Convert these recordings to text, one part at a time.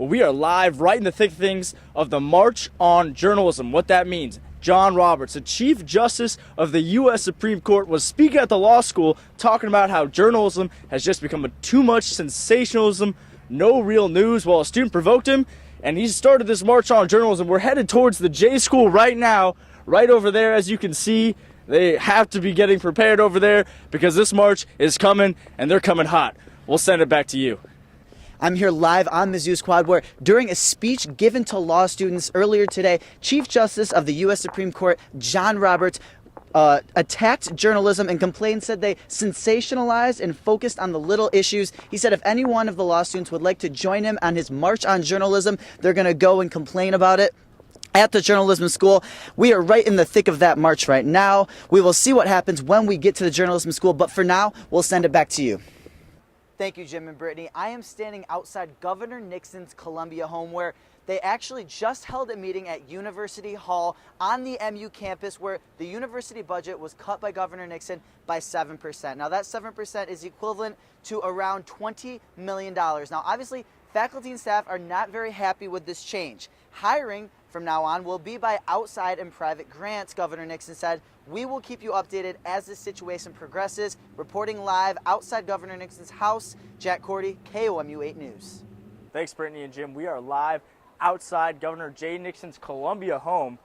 Well, we are live right in the thick of things of the March on Journalism. What that means. John Roberts, the Chief Justice of the U.S. Supreme Court, was speaking at the law school talking about how journalism has just become too much sensationalism, no real news. Well, a student provoked him, and he started this March on Journalism. We're headed towards the J School right now, right over there, as you can see. They have to be getting prepared over there because this march is coming, and they're coming hot. We'll send it back to you. I'm here live on Mizzou Squad, where during a speech given to law students earlier today, Chief Justice of the U.S. Supreme Court, John Roberts, attacked journalism and said they sensationalized and focused on the little issues. He said if any one of the law students would like to join him on his March on Journalism, they're going to go and complain about it at the journalism school. We are right in the thick of that march right now. We will see what happens when we get to the journalism school, but for now, we'll send it back to you. Thank you, Jim and Brittany. I am standing outside Governor Nixon's Columbia home, where they actually just held a meeting at University Hall on the MU campus, where the university budget was cut by Governor Nixon by 7%. Now, that 7% is equivalent to around $20 million. Now, obviously, faculty and staff are not very happy with this change. Hiring from now on will be by outside and private grants, Governor Nixon said. We will keep you updated as this situation progresses. Reporting live outside Governor Nixon's house, Jack Korte, KOMU 8 News. Thanks, Brittany and Jim. We are live outside Governor Jay Nixon's Columbia home.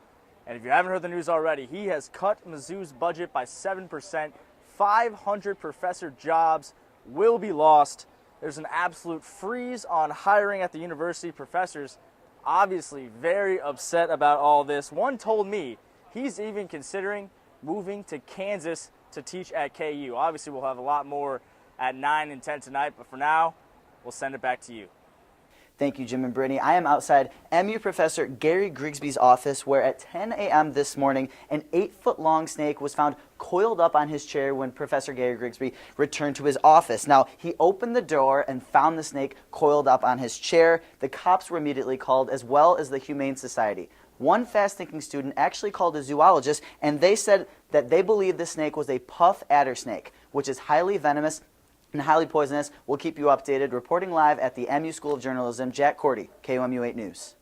And if you haven't heard the news already, he has cut Mizzou's budget by 7%. 500 professor jobs will be lost. There's an absolute freeze on hiring at the university. Professors obviously very upset about all this. One told me he's even considering moving to Kansas to teach at KU. Obviously, we'll have a lot more at 9 and 10 tonight, but for now, we'll send it back to you. Thank you, Jim and Brittany. I am outside MU Professor Gary Grigsby's office, where at 10 a.m. this morning, an 8-foot-long snake was found coiled up on his chair when Professor Gary Grigsby returned to his office. Now, he opened the door and found the snake coiled up on his chair. The cops were immediately called, as well as the Humane Society. One fast-thinking student actually called a zoologist, and they said that they believe the snake was a puff adder snake, which is highly venomous and highly poisonous. We'll keep you updated. Reporting live at the MU School of Journalism, Jack Korte, KOMU 8 News.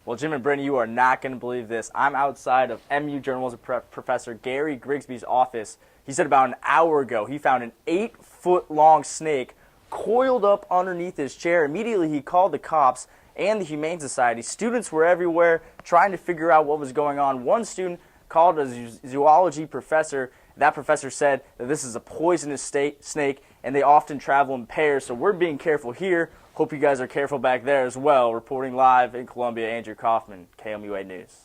Well, Jim and Brittany, you are not going to believe this. I'm outside of MU journalism professor Gary Grigsby's office. He said about an hour ago he found an 8-foot-long snake coiled up underneath his chair. Immediately he called the cops and the Humane Society. Students were everywhere trying to figure out what was going on. One student called a zoology professor. That professor said that this is a poisonous snake, and they often travel in pairs, so we're being careful here. Hope you guys are careful back there as well. Reporting live in Columbia, Andrew Kauffman, KOMU 8 News.